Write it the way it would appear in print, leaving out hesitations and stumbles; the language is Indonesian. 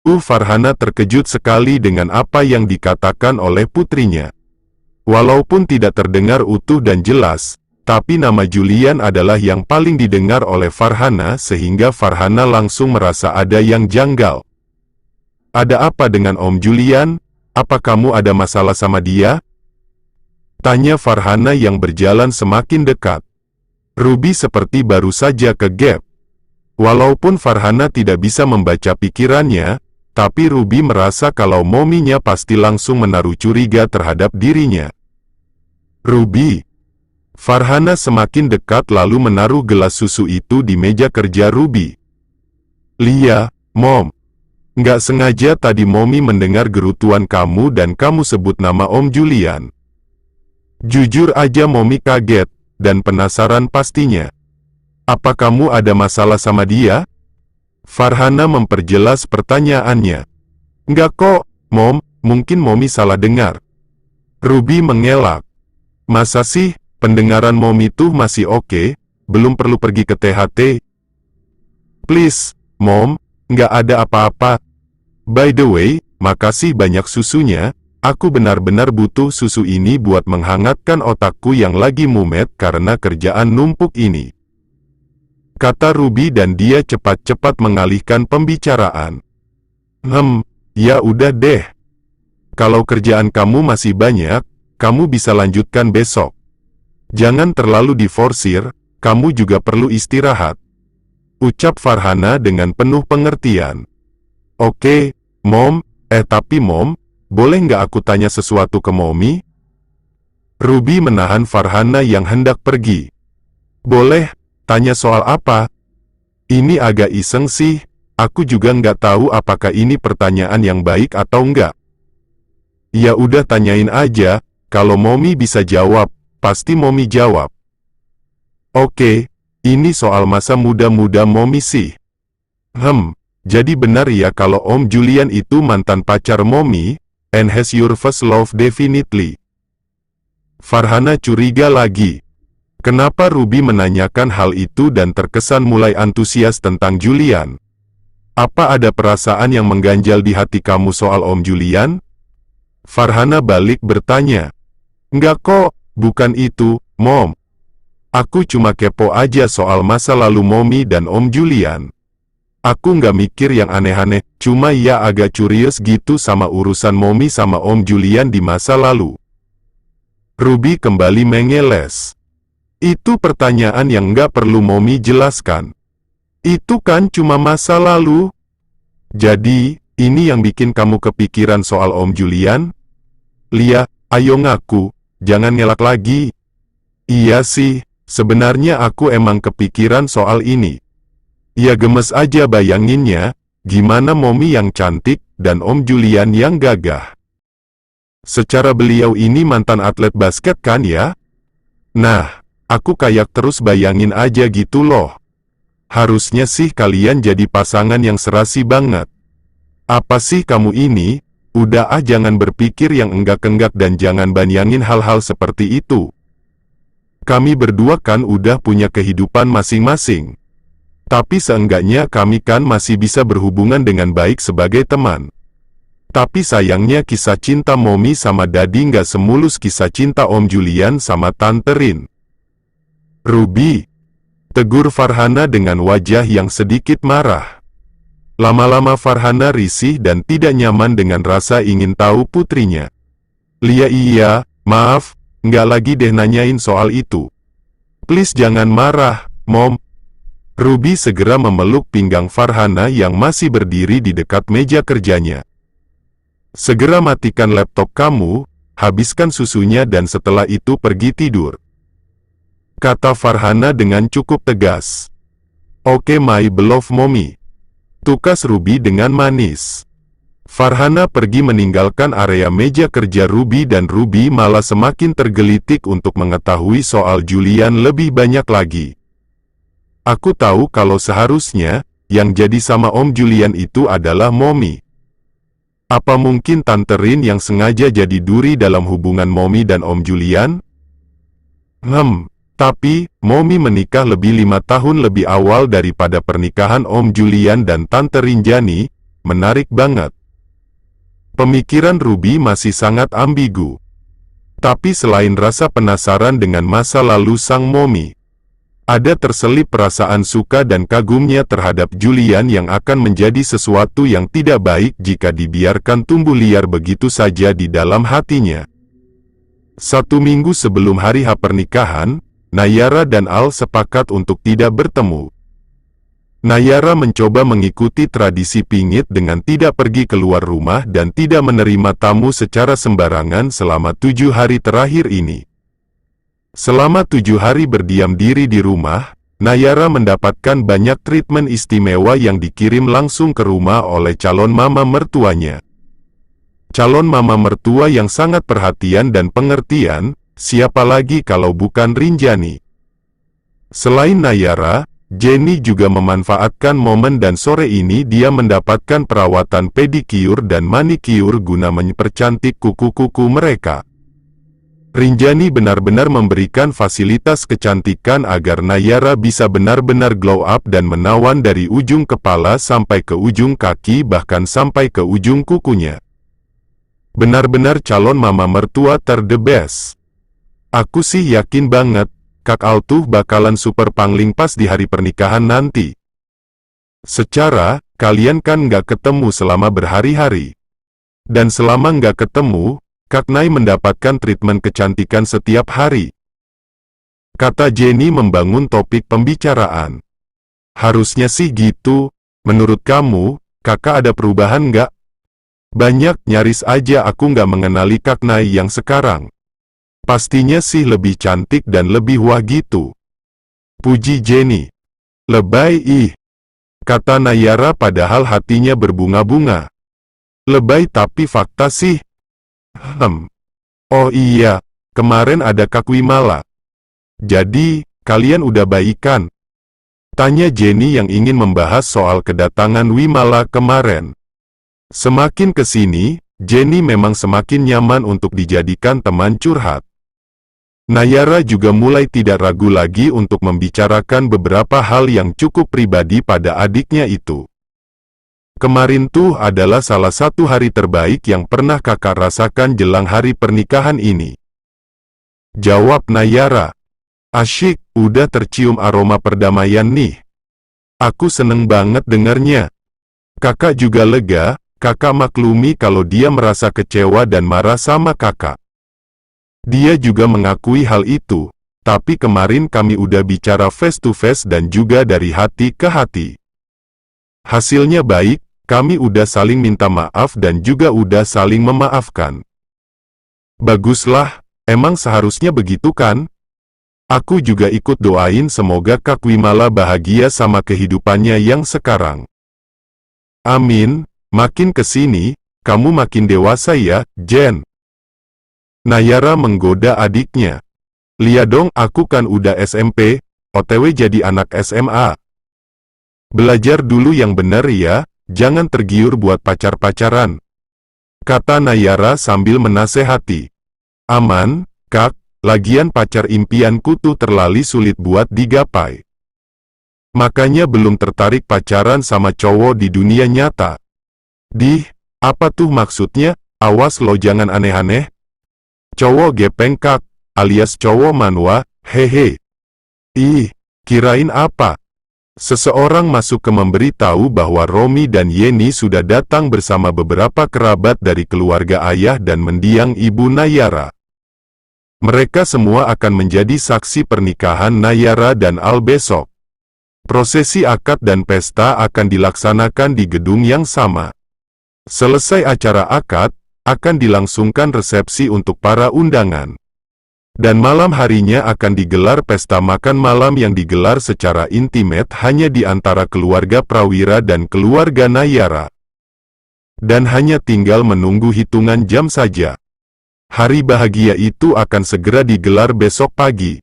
Farhana terkejut sekali dengan apa yang dikatakan oleh putrinya. Walaupun tidak terdengar utuh dan jelas, tapi nama Julian adalah yang paling didengar oleh Farhana sehingga Farhana langsung merasa ada yang janggal. "Ada apa dengan Om Julian? Apa kamu ada masalah sama dia?" tanya Farhana yang berjalan semakin dekat. Ruby seperti baru saja ke gap. Walaupun Farhana tidak bisa membaca pikirannya, tapi Ruby merasa kalau mominya pasti langsung menaruh curiga terhadap dirinya. "Ruby." Farhana semakin dekat lalu menaruh gelas susu itu di meja kerja Ruby. "Lia, Mom. Nggak sengaja tadi Momi mendengar gerutuan kamu dan kamu sebut nama Om Julian." Jujur aja Momi kaget, dan penasaran pastinya. "Apa kamu ada masalah sama dia?" Farhana memperjelas pertanyaannya. "Nggak kok, Mom, mungkin Momi salah dengar." Ruby mengelak. "Masa sih, pendengaran Momi tuh masih oke, belum perlu pergi ke THT." "Please, Mom, nggak ada apa-apa. By the way, makasih banyak susunya, aku benar-benar butuh susu ini buat menghangatkan otakku yang lagi mumet karena kerjaan numpuk ini," kata Ruby dan dia cepat-cepat mengalihkan pembicaraan. Ya udah deh. Kalau kerjaan kamu masih banyak, kamu bisa lanjutkan besok. Jangan terlalu diforsir, kamu juga perlu istirahat," ucap Farhana dengan penuh pengertian. "Oke, Mom, tapi Mom, boleh nggak aku tanya sesuatu ke Momi?" Ruby menahan Farhana yang hendak pergi. "Boleh. Tanya soal apa?" "Ini agak iseng sih, aku juga nggak tahu apakah ini pertanyaan yang baik atau enggak." "Ya udah tanyain aja, kalau Momi bisa jawab, pasti Momi jawab." "Oke, ini soal masa muda-muda Momi sih." Jadi benar ya kalau Om Julian itu mantan pacar Momi, and has your first love definitely?" Farhana curiga lagi. Kenapa Ruby menanyakan hal itu dan terkesan mulai antusias tentang Julian? "Apa ada perasaan yang mengganjal di hati kamu soal Om Julian?" Farhana balik bertanya. "Enggak kok, bukan itu, Mom. Aku cuma kepo aja soal masa lalu Momi dan Om Julian. Aku nggak mikir yang aneh-aneh, cuma ya agak curious gitu sama urusan Momi sama Om Julian di masa lalu." Ruby kembali mengeles. "Itu pertanyaan yang nggak perlu Momi jelaskan. Itu kan cuma masa lalu. Jadi, ini yang bikin kamu kepikiran soal Om Julian? Lia, ayo ngaku, jangan ngelak lagi." "Iya sih, sebenarnya aku emang kepikiran soal ini. Ya gemes aja bayanginnya, gimana Momi yang cantik, dan Om Julian yang gagah. Secara beliau ini mantan atlet basket kan ya? Nah, aku kayak terus bayangin aja gitu loh. Harusnya sih kalian jadi pasangan yang serasi banget. Apa sih kamu ini? Udah jangan berpikir yang enggak-enggak dan jangan bayangin hal-hal seperti itu. Kami berdua kan udah punya kehidupan masing-masing. Tapi seenggaknya kami kan masih bisa berhubungan dengan baik sebagai teman. Tapi sayangnya kisah cinta Momi sama Dadi nggak semulus kisah cinta Om Julian sama Tante Rin." "Ruby," tegur Farhana dengan wajah yang sedikit marah. Lama-lama Farhana risih dan tidak nyaman dengan rasa ingin tahu putrinya. "Lia iya, maaf, nggak lagi deh nanyain soal itu. Please jangan marah, Mom." Ruby segera memeluk pinggang Farhana yang masih berdiri di dekat meja kerjanya. "Segera matikan laptop kamu, habiskan susunya dan setelah itu pergi tidur," kata Farhana dengan cukup tegas. "Oke my beloved Mommy," tukas Ruby dengan manis. Farhana pergi meninggalkan area meja kerja Ruby dan Ruby malah semakin tergelitik untuk mengetahui soal Julian lebih banyak lagi. "Aku tahu kalau seharusnya, yang jadi sama Om Julian itu adalah Momi. Apa mungkin Tante Rin yang sengaja jadi duri dalam hubungan Momi dan Om Julian? Tapi, Momi menikah lebih 5 tahun lebih awal daripada pernikahan Om Julian dan Tante Rinjani, menarik banget. Pemikiran Ruby masih sangat ambigu. Tapi selain rasa penasaran dengan masa lalu sang Momi, ada terselip perasaan suka dan kagumnya terhadap Julian yang akan menjadi sesuatu yang tidak baik jika dibiarkan tumbuh liar begitu saja di dalam hatinya. 1 minggu sebelum hari H pernikahan, Nayara dan Al sepakat untuk tidak bertemu. Nayara mencoba mengikuti tradisi pingit dengan tidak pergi keluar rumah dan tidak menerima tamu secara sembarangan selama 7 hari terakhir ini. Selama 7 hari berdiam diri di rumah, Nayara mendapatkan banyak treatment istimewa yang dikirim langsung ke rumah oleh calon mama mertuanya. Calon mama mertua yang sangat perhatian dan pengertian, siapa lagi kalau bukan Rinjani. Selain Nayara, Jenny juga memanfaatkan momen dan sore ini dia mendapatkan perawatan pedikiur dan manikiur guna mempercantik kuku-kuku mereka. Rinjani benar-benar memberikan fasilitas kecantikan agar Nayara bisa benar-benar glow up dan menawan dari ujung kepala sampai ke ujung kaki bahkan sampai ke ujung kukunya. Benar-benar calon mama mertua the best. Aku sih yakin banget, Kak Al tuh bakalan super pangling pas di hari pernikahan nanti. Secara, kalian kan nggak ketemu selama berhari-hari. Dan selama nggak ketemu, Kak Nay mendapatkan treatment kecantikan setiap hari. Kata Jenny membangun topik pembicaraan. Harusnya sih gitu, menurut kamu, kakak ada perubahan nggak? Banyak, nyaris aja aku nggak mengenali Kak Nay yang sekarang. Pastinya sih lebih cantik dan lebih wah gitu. Puji Jenny. Lebay ih. Kata Nayara padahal hatinya berbunga-bunga. Lebay tapi fakta sih. Oh iya, kemarin ada Kak Wimala. Jadi, kalian udah baikan? Tanya Jenny yang ingin membahas soal kedatangan Wimala kemarin. Semakin kesini, Jenny memang semakin nyaman untuk dijadikan teman curhat. Nayara juga mulai tidak ragu lagi untuk membicarakan beberapa hal yang cukup pribadi pada adiknya itu. Kemarin tuh adalah salah satu hari terbaik yang pernah kakak rasakan jelang hari pernikahan ini. Jawab Nayara. Asyik, udah tercium aroma perdamaian nih. Aku seneng banget dengarnya. Kakak juga lega, kakak maklumi kalau dia merasa kecewa dan marah sama kakak. Dia juga mengakui hal itu, tapi kemarin kami udah bicara face to face dan juga dari hati ke hati. Hasilnya baik, kami udah saling minta maaf dan juga udah saling memaafkan. Baguslah, emang seharusnya begitu kan? Aku juga ikut doain semoga Kak Wimala bahagia sama kehidupannya yang sekarang. Amin, makin kesini, kamu makin dewasa ya, Jen. Nayara menggoda adiknya. Lihat dong, aku kan udah SMP, OTW jadi anak SMA. Belajar dulu yang bener ya, jangan tergiur buat pacar-pacaran. Kata Nayara sambil menasehati. Aman, Kak, lagian pacar impianku tuh terlalu sulit buat digapai. Makanya belum tertarik pacaran sama cowok di dunia nyata. Apa tuh maksudnya? Awas lo jangan aneh-aneh. Cowok gepeng Kak, alias cowok manwa, hehe. Kirain apa? Seseorang masuk ke memberitahu bahwa Romi dan Yeni sudah datang bersama beberapa kerabat dari keluarga ayah dan mendiang ibu Nayara. Mereka semua akan menjadi saksi pernikahan Nayara dan Al besok. Prosesi akad dan pesta akan dilaksanakan di gedung yang sama. Selesai acara akad, akan dilangsungkan resepsi untuk para undangan. Dan malam harinya akan digelar pesta makan malam yang digelar secara intimate hanya di antara keluarga Prawira dan keluarga Nayara. Dan hanya tinggal menunggu hitungan jam saja. Hari bahagia itu akan segera digelar besok pagi.